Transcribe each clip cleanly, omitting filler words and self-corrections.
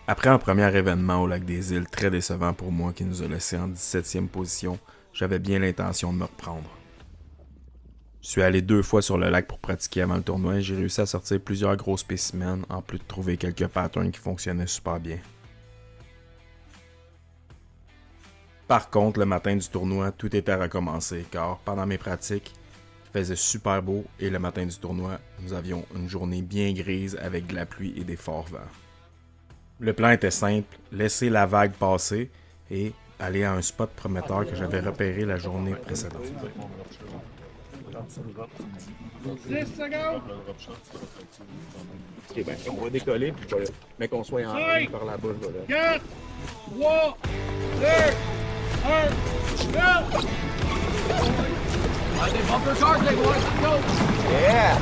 Après un premier événement au lac des Îles très décevant pour moi qui nous a laissé en 17e position, j'avais bien l'intention de me reprendre. Je suis allé 2 fois sur le lac pour pratiquer avant le tournoi et j'ai réussi à sortir plusieurs gros spécimens en plus de trouver quelques patterns qui fonctionnaient super bien. Par contre, le matin du tournoi, tout était recommencé car pendant mes pratiques, il faisait super beau et le matin du tournoi, nous avions une journée bien grise avec de la pluie et des forts vents. Le plan était simple, laisser la vague passer et aller à un spot prometteur que j'avais repéré la journée précédente. 10 secondes! Ok, ben, on va décoller, puis mais qu'on soit en ligne par la bouche. 4, 3, 2, 1, go! Allez, bumper cars, les boys, let's go! Yeah!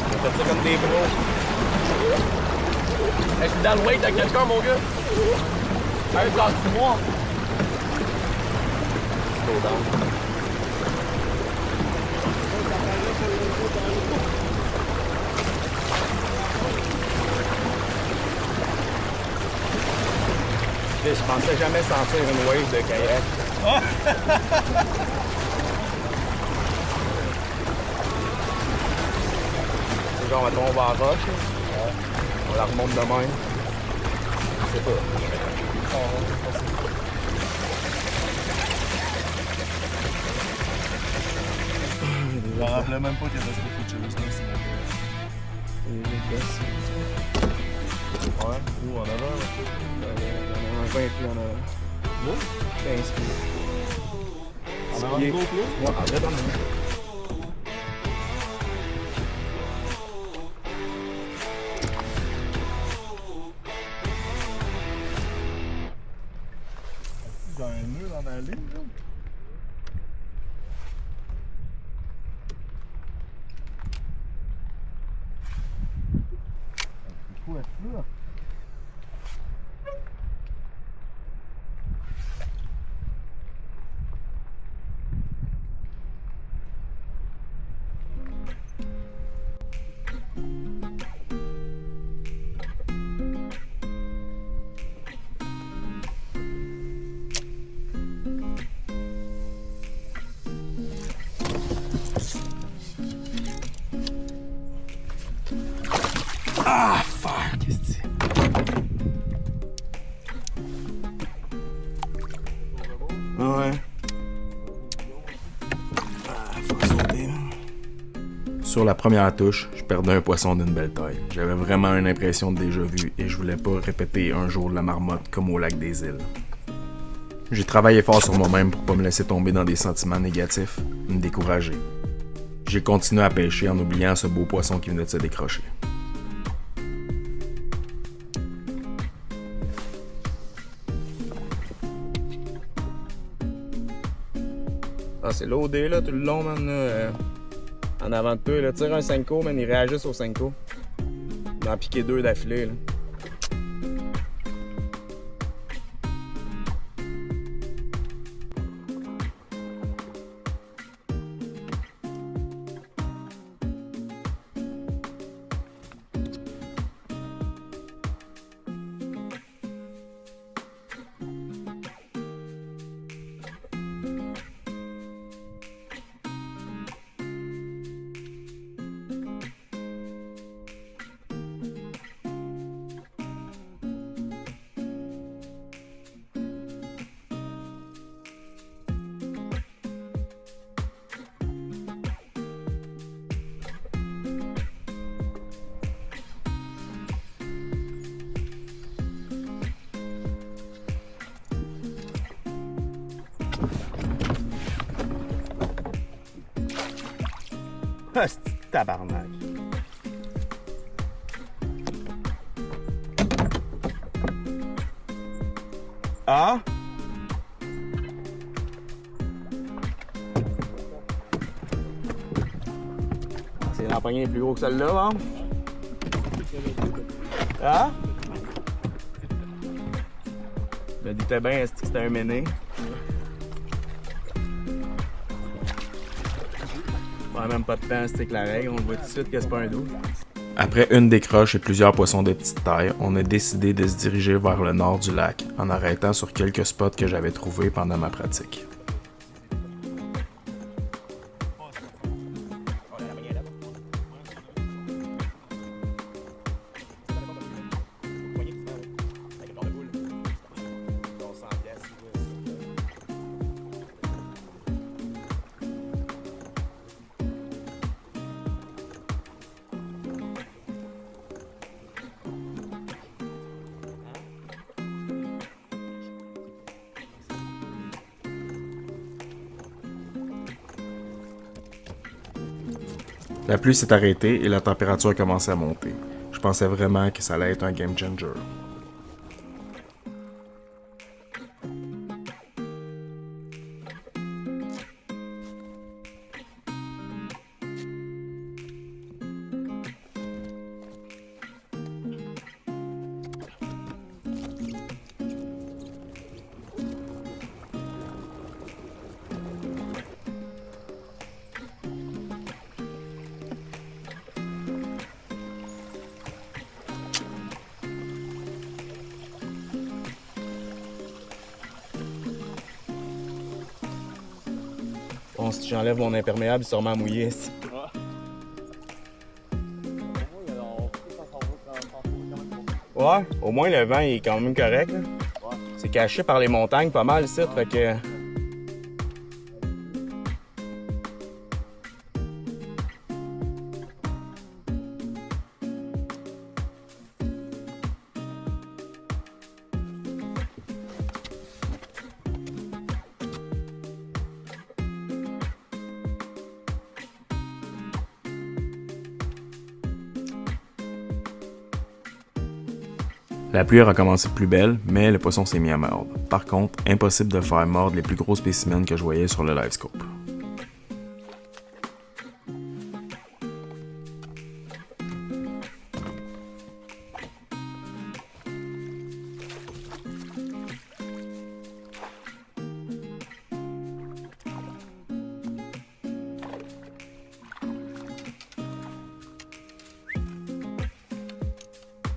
On fait ça comme des bros. Hey, je suis dans le weight avec quelqu'un, mon gars. Allez, place-moi. Slow down. Je pensais jamais sentir une wave de kayak. C'est genre, mettons, on va en roche. On la remonte de même. Je sais pas. Je me rappelais même pas qu'il restait beaucoup de choses là, ouais, où en avant? Un 20 pieds en avant. Là? 15 pieds. En avant du gros plus? Ouais, en vrai, dans le même. Dans un nœud dans la ligne, là? C'est quoi ça? Ah, fuck! Qu'est-ce que c'est? Ouais. Faut sauter, là. Sur la première touche, je perdais un poisson d'une belle taille. J'avais vraiment une impression de déjà vu et je voulais pas répéter un jour la marmotte comme au lac des Îles. J'ai travaillé fort sur moi-même pour pas me laisser tomber dans des sentiments négatifs, me décourager. J'ai continué à pêcher en oubliant ce beau poisson qui venait de se décrocher. Ah, c'est loadé là, tout le long, man. Là, en avant de toi, là. Tire un 5-co, man, ils réagissent au 5-co. Il en piqué 2 d'affilée, là. Ah, c'est tabarnak. Ah? C'est l'empoigné plus gros que celle-là, hein? Ah? Je me doutais bien, est-ce que c'était un méné? Ouais, même pas de temps, c'était que la règle, on voit tout de suite que c'est pas un doux. Après une décroche et plusieurs poissons de petite taille, on a décidé de se diriger vers le nord du lac en arrêtant sur quelques spots que j'avais trouvés pendant ma pratique. La pluie s'est arrêtée et la température a commencé à monter. Je pensais vraiment que ça allait être un game changer. Bon, si j'enlève mon imperméable, c'est sûrement mouillé. Ouais, au moins le vent il est quand même correct. C'est caché par les montagnes pas mal ici, fait que... La pluie a recommencé plus belle, mais le poisson s'est mis à mordre. Par contre, impossible de faire mordre les plus gros spécimens que je voyais sur le LiveScope.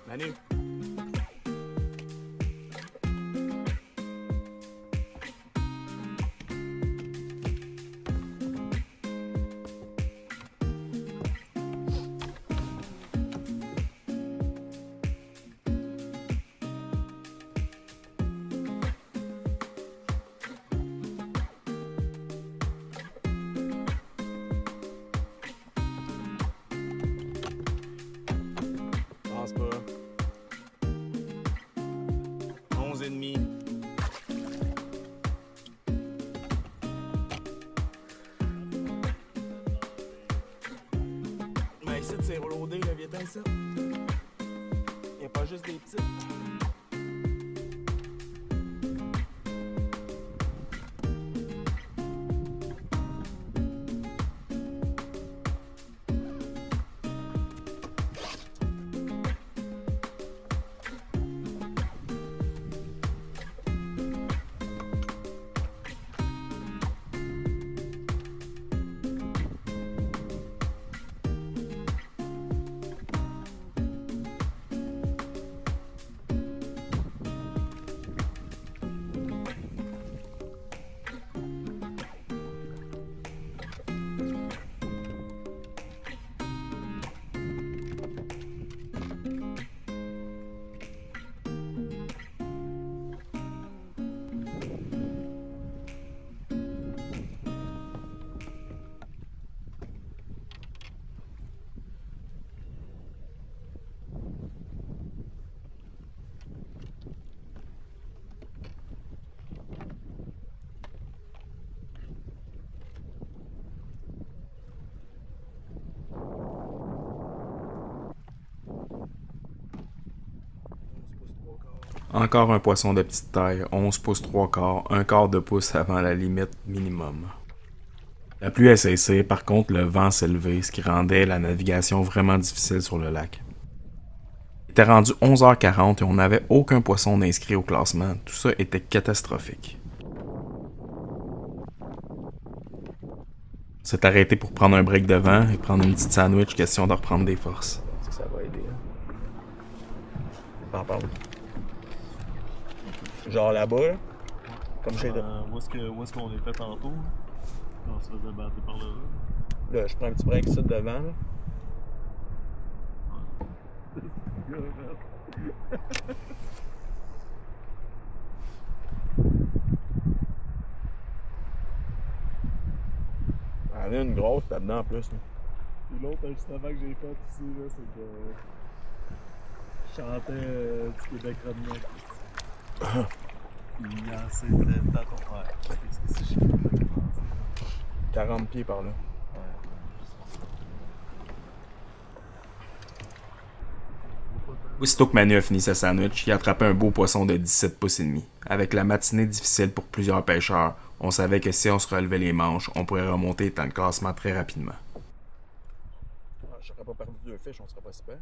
Manu. Pense pas. 11,5. Mais ici, c'est reloadé, le viétin, ça. Il n'y a pas juste des petits. Encore un poisson de petite taille, 11 pouces 3 quarts, un quart de pouce avant la limite minimum. La pluie a cessé, par contre le vent s'est levé, ce qui rendait la navigation vraiment difficile sur le lac. Il était rendu 11h40 et on n'avait aucun poisson inscrit au classement, tout ça était catastrophique. On s'est arrêté pour prendre un break de vent et prendre une petite sandwich, question de reprendre des forces. Ça va aider. T'en parles. Genre là-bas, là. Comme chez toi. Où est-ce qu'on était tantôt? Quand on se faisait battre par là. Là, je prends un petit break ici devant. Là. Il y en a une grosse là-dedans en plus. Là. Et l'autre ajustement que j'ai fait ici, là, c'est que je chantais du Québec redneck. Il a assez de tâton. Ouais, c'est 40 pieds par là. Aussitôt que Manu a fini sa sandwich, il a attrapé un beau poisson de 17 pouces et demi. Avec la matinée difficile pour plusieurs pêcheurs, on savait que si on se relevait les manches, on pourrait remonter dans le classement très rapidement. J'aurais pas perdu 2 fiches, on serait pas super.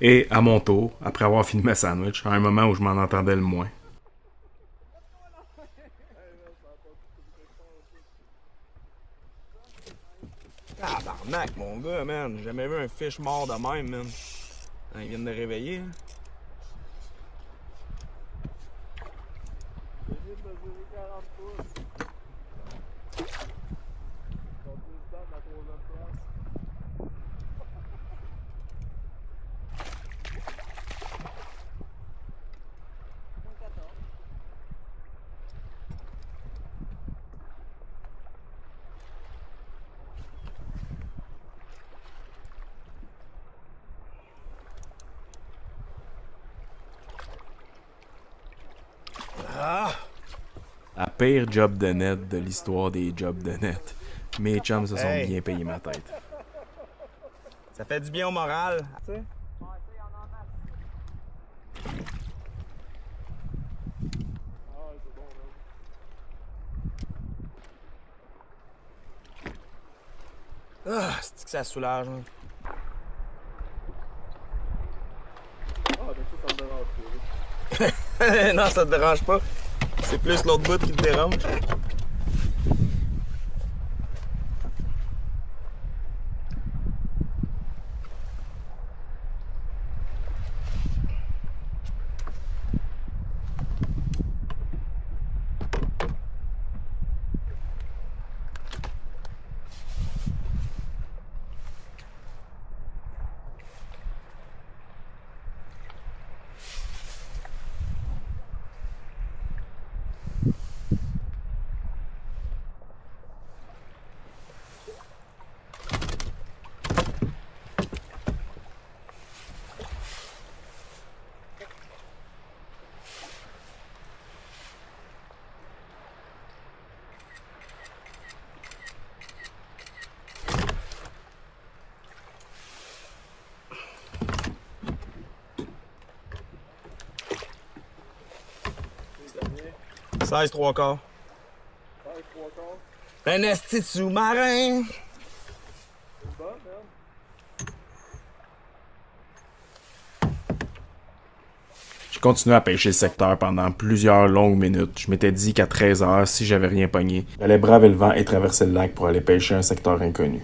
Et à mon tour, après avoir fini ma sandwich, à un moment où je m'en entendais le moins. Tabarnak, mon gars, man. J'ai jamais vu un fish mort de même, man. Ils viennent de réveiller. Hein. La pire job de net de l'histoire des jobs de net. Mes chums se sont Hey. bien payés ma tête. Ça fait du bien au moral. Tu sais? Ah, c'est que ça soulage. Hein. ça me dérange pas. Non, ça te dérange pas. C'est plus l'autre bout qui te dérange. « 16 3 quarts. Un esti de sous-marin. J'ai continué à pêcher le secteur pendant plusieurs longues minutes. Je m'étais dit qu'à 13h, si j'avais rien pogné, j'allais braver le vent et traverser le lac pour aller pêcher un secteur inconnu.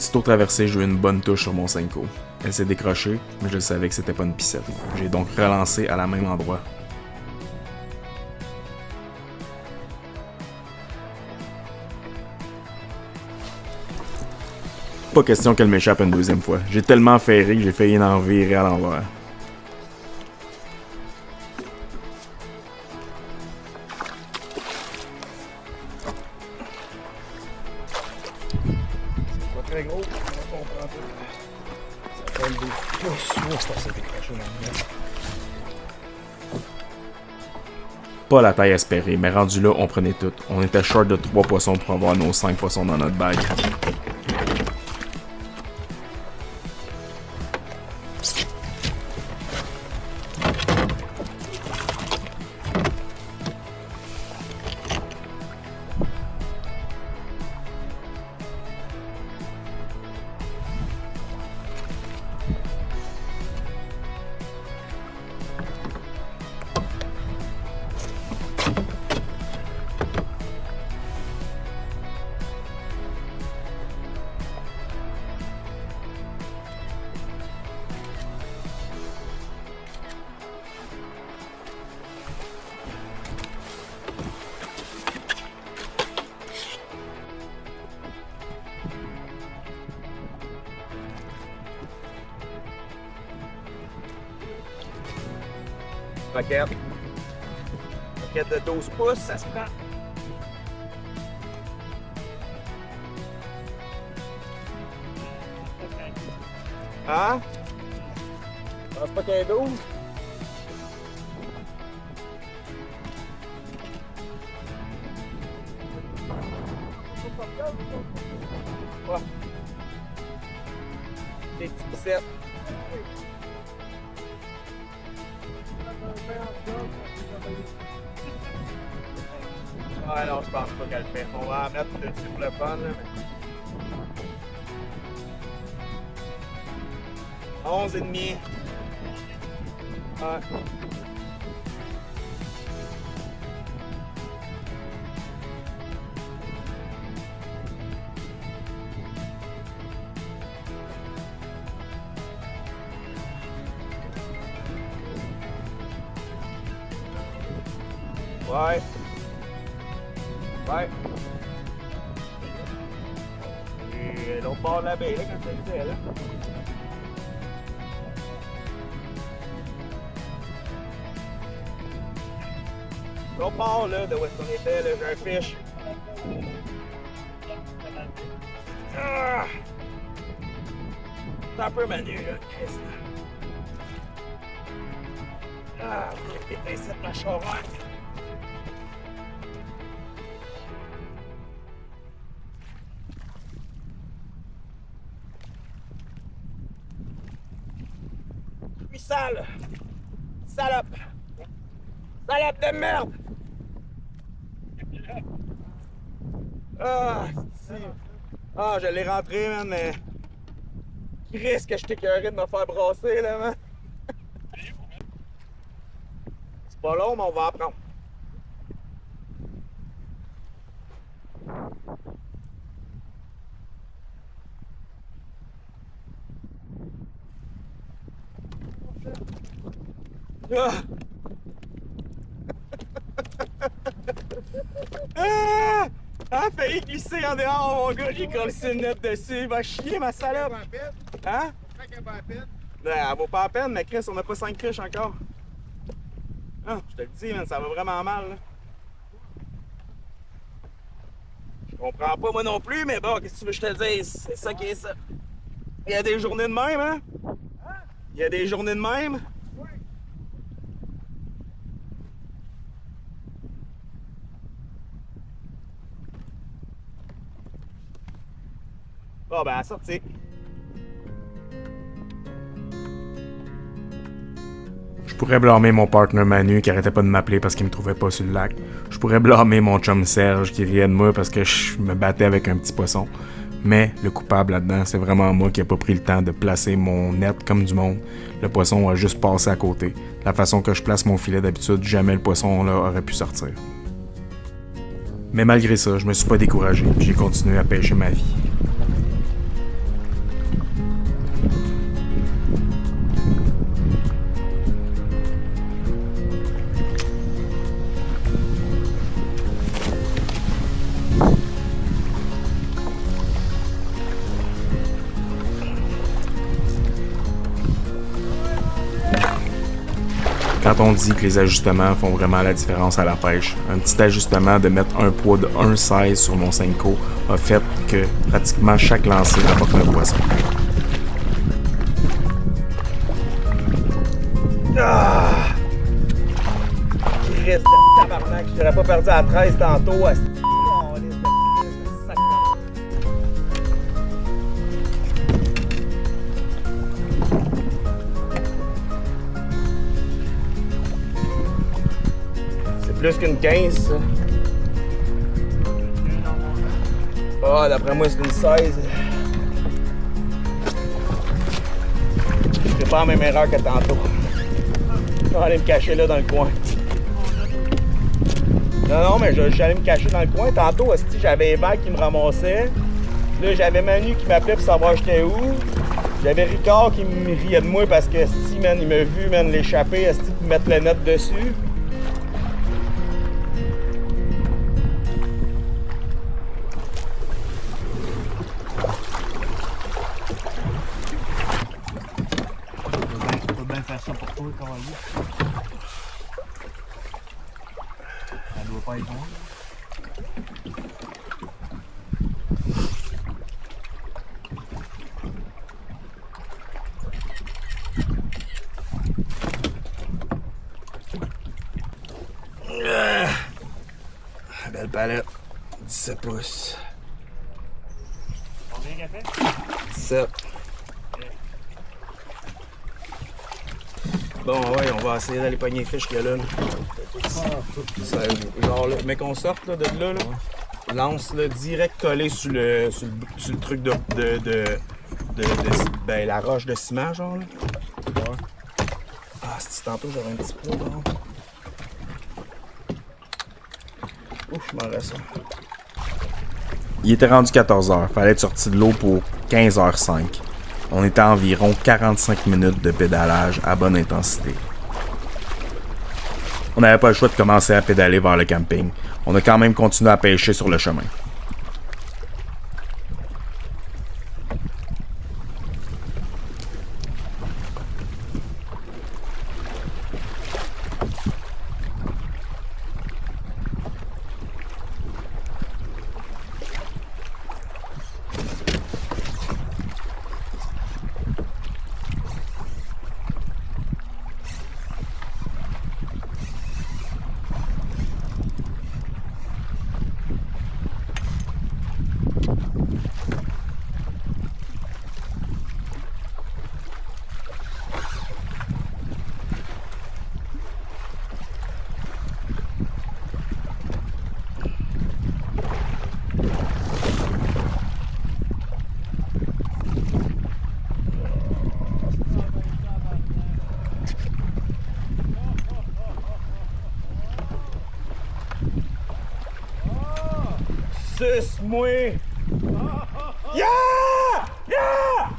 Sitôt traversé, j'ai eu une bonne touche sur mon Senko. Elle s'est décrochée, mais je savais que c'était pas une pissette. J'ai donc relancé à la même endroit. Pas question qu'elle m'échappe une deuxième fois. J'ai tellement ferré que j'ai failli en virer à l'envers. C'est pas très gros, on comprend pas. Ça fait des pouces, c'est assez décroché dans le mec. Pas la taille espérée, mais rendu là, on prenait tout. On était short de 3 poissons pour avoir nos 5 poissons dans notre bag. Roquette. Roquette de 12 pouces, ça se prend. Hein? Je pense pas qu'il y ait 12. Ouais. Des petits pissettes. Ah non, je pense pas qu'elle le fait. On va en mettre dessus pour le fun. Là, mais... 11 et demi. Ouais. Ouais. Ouais. Et l'autre bord de la baie, là, quand tu le disais, là. L'autre bord, là, de où est-ce qu'on était, là, j'ai un fish. Ah! C'est un peu manu, là, Christ. Ah, j'ai pété cette mâchoire. Je suis sale. Salope. Salope de merde. Ah, ah, je l'ai rentré, man, mais... Christ que je t'ai écœuré de me faire brasser, là, man. C'est pas long, mais on va apprendre. Ah! Ah! Ah, failli glisser en dehors, mon gars, j'ai collé une net dessus. Il va chier, ma salope. Hein? Elle vaut pas la peine, mais Chris, on n'a pas 5 criches encore. Ah, je te le dis, man, ça va vraiment mal, là. Je comprends pas, moi non plus, mais bon, qu'est-ce que tu veux que je te dise? C'est ça qui est ça. Il y a des journées de même, hein? Il y a des journées de même. Bon, ben, à la sortie. Je pourrais blâmer mon partner Manu qui arrêtait pas de m'appeler parce qu'il me trouvait pas sur le lac. Je pourrais blâmer mon chum Serge qui riait de moi parce que je me battais avec un petit poisson. Mais le coupable là-dedans, c'est vraiment moi qui a pas pris le temps de placer mon net comme du monde. Le poisson a juste passé à côté. La façon que je place mon filet d'habitude, jamais le poisson là aurait pu sortir. Mais malgré ça, je me suis pas découragé. J'ai continué à pêcher ma vie. quand on dit que les ajustements font vraiment la différence à la pêche. Un petit ajustement de mettre un poids de 1,16 sur mon Senko a fait que pratiquement chaque lancée rapporte un poisson. Ah! Christ de tabarnak, je t'aurais pas perdu à 13 tantôt. À... C'est plus qu'une 15, ça. Ah, d'après moi, c'est une 16. C'est pas la même erreur que tantôt. Je vais aller me cacher là dans le coin. Non, mais je suis allé me cacher dans le coin. Tantôt, j'avais les vagues qui me ramassaient. Là, j'avais Manu qui m'appelait pour savoir j'étais où. J'avais Ricard qui me riait de moi parce que, man, il m'a vu, man, l'échapper, pour mettre le net dessus. Faire ça pour toi, quand même. Ça doit pas être bon. Belle palette. 17 pouces. Combien qu'elle fait? 17. Bon, ouais, on va essayer d'aller pogner les fiches qu'il y a là. Ça, genre, là, mais qu'on sorte là, de là, lance là, direct collé sur le truc de ben, la roche de ciment, genre. Là. Ouais. Ah, si tantôt j'aurais un petit peu, bon. Ouf, je m'en reste. Il était rendu 14h, fallait être sorti de l'eau pour 15h05. On était à environ 45 minutes de pédalage à bonne intensité. On n'avait pas le choix de commencer à pédaler vers le camping. On a quand même continué à pêcher sur le chemin. Suce-moi! Yeah! Yeah!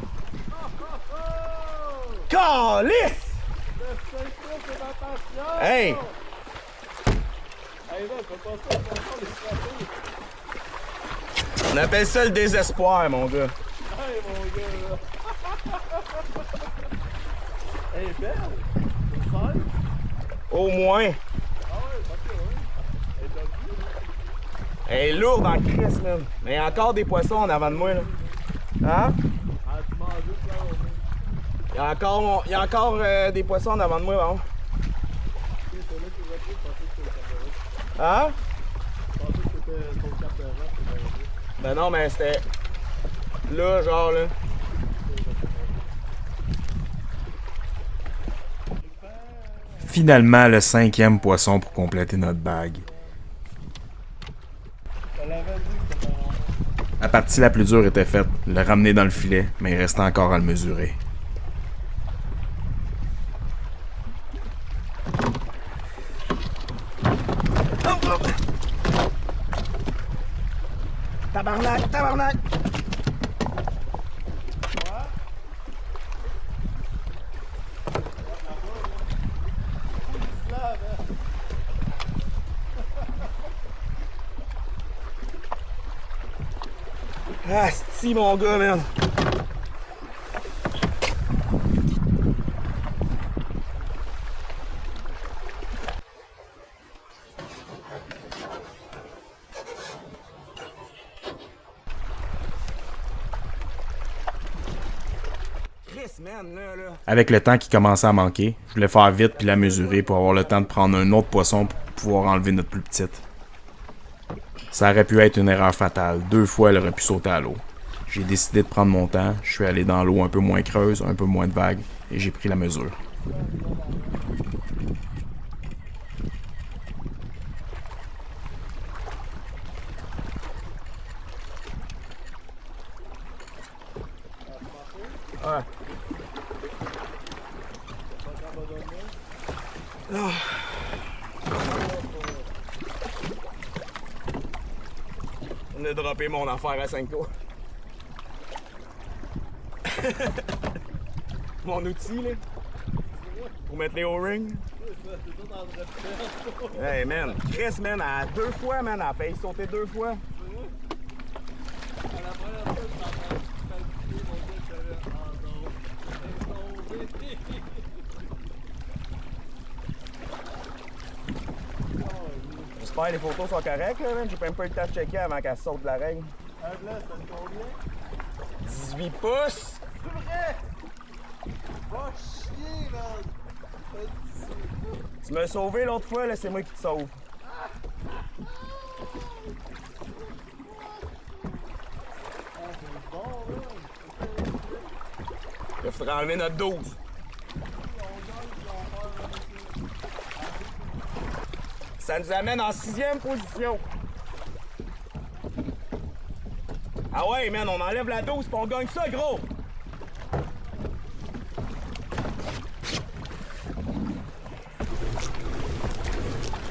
Calice! Hey! On appelle ça le désespoir, mon gars. Hey, mon gars! Elle est belle! C'est simple! Au moins. Ah ouais, ok, ouais. Elle est dopée. Elle est lourde en crise, man. Mais il y a encore des poissons en avant de moi, là. Hein? Ah, tu m'en doutes, là, au moins. Il y a encore des poissons en avant de moi, bon. C'est là que j'ai repris, je pensais que c'était le cap de roche. Hein? Je pensais que c'était ton cap de roche. Ben non, mais c'était là, genre, là. Finalement, le 5e poisson pour compléter notre bague. La partie la plus dure était faite, le ramener dans le filet, mais il restait encore à le mesurer. Tabarnak, tabarnak! Ah, si mon gars, man! man, là. Avec le temps qui commençait à manquer, je voulais faire vite puis la mesurer pour avoir le temps de prendre un autre poisson pour pouvoir enlever notre plus petite. Ça aurait pu être une erreur fatale. 2 fois, elle aurait pu sauter à l'eau. J'ai décidé de prendre mon temps. Je suis allé dans l'eau un peu moins creuse, un peu moins de vagues, et j'ai pris la mesure. Ouais. Ah. On a droppé mon affaire à 5 tours. Mon outil, là. Pour mettre les O-rings. Hey, man. Chris, man, à 2 fois, man. Elle a failli sauter 2 fois. J'espère que les photos sont correctes, là, man. J'ai même pas eu le temps de checker avant qu'elle saute de la règle. 18 pouces! C'est vrai! Va chier, man! Tu m'as sauvé l'autre fois, là, c'est moi qui te sauve. Il faudrait enlever notre 12. Ça nous amène en 6e position. Ah ouais, man, on enlève la 12 et on gagne ça, gros!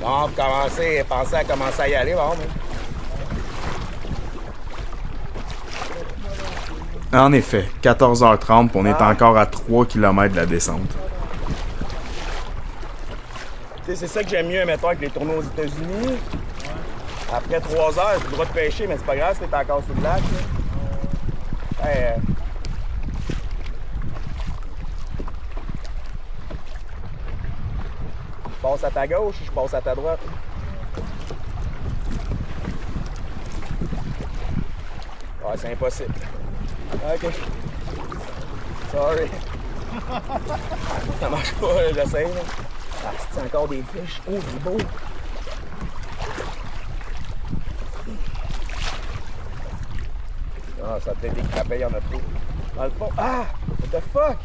Bon, pour commencer, pensez à commencer à y aller, bon, mais... En effet, 14h30, puis on est encore à 3 km de la descente. Tu sais, c'est ça que j'aime mieux, mettons, avec les tournois aux États-Unis. Après 3 heures, j'ai le droit de pêcher, mais c'est pas grave si t'es encore sur le lac. Hey, je passe à ta gauche ou je passe à ta droite? Ouais, c'est impossible. Ok. Sorry. Ça marche pas, là, j'essaie. Ah, c'est encore des fiches. Oh, c'est beau. Ah, ça a peut-être des crapets, il y en a trop. Dans le fond. Ah! What the fuck?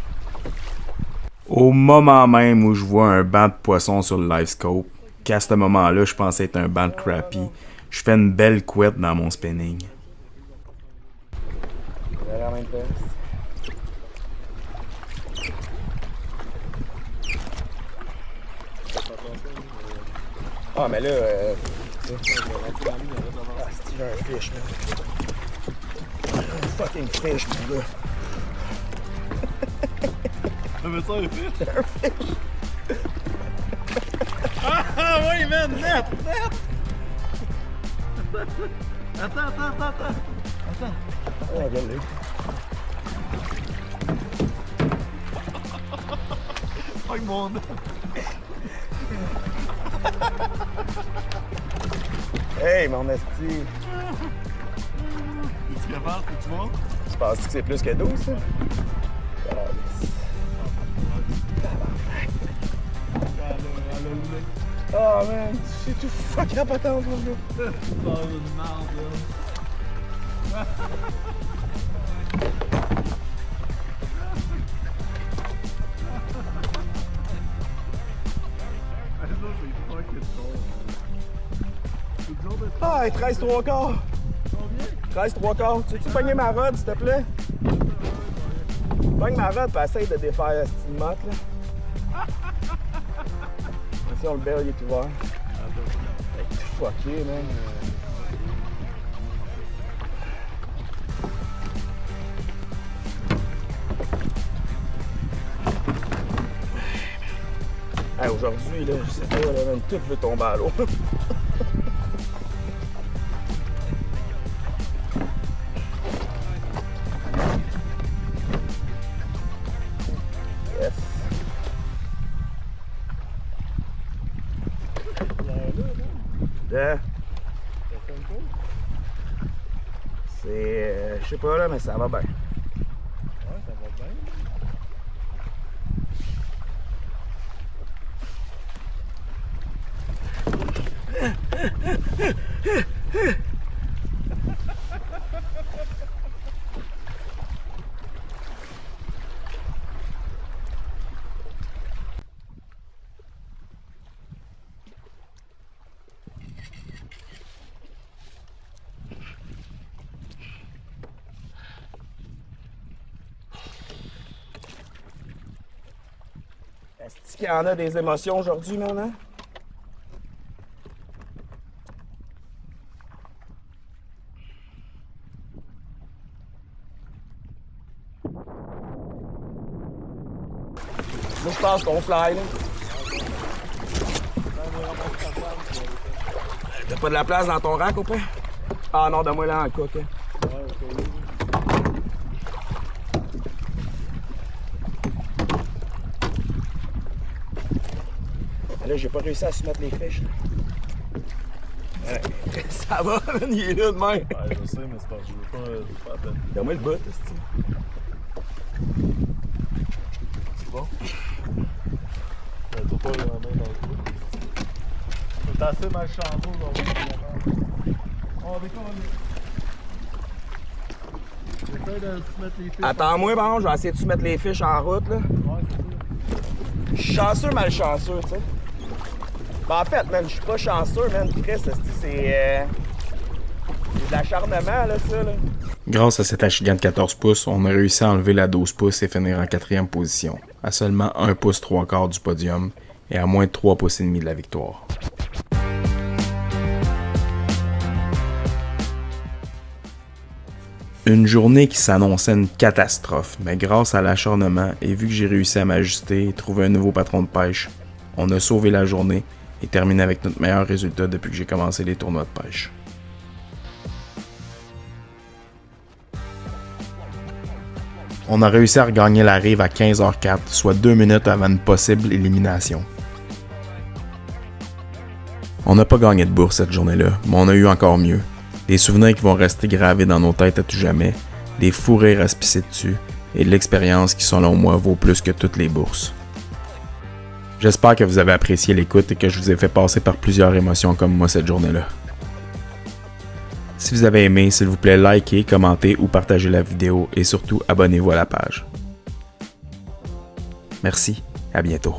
Au moment même où je vois un banc de poissons sur le LiveScope, qu'à ce moment-là, je pensais être un banc de crappie, je fais une belle couette dans mon spinning. En même temps. Ah, mais là, ah, c'est j'ai un fish, man. Un fucking fish, mon gars. Mais ça, un fish? Un fish! Ah oui, man, net! Attends. Oh, regarde-le. Oh, mon Dieu! Hey, mon esti. Es-tu capable? Tu vois? Tu penses que c'est plus que 12, ça? Oh, man, c'est tout fuck rapatante, mon gars. C'est pas une merde, là. Ah, 13 3 quarts. 13 3 quarts. Tu veux-tu pogner ma rod, s'il te plaît? Pogne ma rod, puis essaye de défaire la style motte, là. Attention, le bel, il est ouvert. Tout fucké, man. Hey, aujourd'hui, là, je sais pas, là, même tout veut tomber à l'eau. Yes. Yeah. C'est... je sais pas, là, mais ça va bien. Ouais, ça va bien. Est-ce qu'il y en a des émotions aujourd'hui, maintenant? Moi, je pense qu'on fly, là. T'as pas de la place dans ton rack, au pire? Ah non, donne-moi là en cook. Hein. Là, j'ai pas réussi à soumettre les fiches. Ouais. Ça va, man, il est là de même. Ouais, je sais, mais c'est parce que je veux pas attendre. Donne-moi le bout, c'est-tu. C'est bon? Ouais, t'as pas la main dans le trou. C'est assez mal chamboulé, là. On décolle. J'essaie de soumettre les fiches. Attends-moi, bon, je vais essayer de soumettre les fiches en route, là. Ouais, c'est ça. Je suis chanceux, malchanceux, tu sais. Ben, en fait, man, je suis pas chanceux, man. Chris, c'est de l'acharnement, là, ça, là. Grâce à cet achigan de 14 pouces, on a réussi à enlever la 12 pouces et finir en 4e position, à seulement 1 pouce 3/4 du podium et à moins de 3 pouces et demi de la victoire. Une journée qui s'annonçait une catastrophe, mais grâce à l'acharnement et vu que j'ai réussi à m'ajuster et trouver un nouveau patron de pêche, on a sauvé la journée et terminé avec notre meilleur résultat depuis que j'ai commencé les tournois de pêche. On a réussi à regagner la rive à 15h04, soit 2 minutes avant une possible élimination. On n'a pas gagné de bourse cette journée-là, mais on a eu encore mieux. Des souvenirs qui vont rester gravés dans nos têtes à tout jamais, des fous rires à se pisser dessus, et de l'expérience qui, selon moi, vaut plus que toutes les bourses. J'espère que vous avez apprécié l'écoute et que je vous ai fait passer par plusieurs émotions comme moi cette journée-là. Si vous avez aimé, s'il vous plaît, likez, commentez ou partagez la vidéo et surtout abonnez-vous à la page. Merci, à bientôt.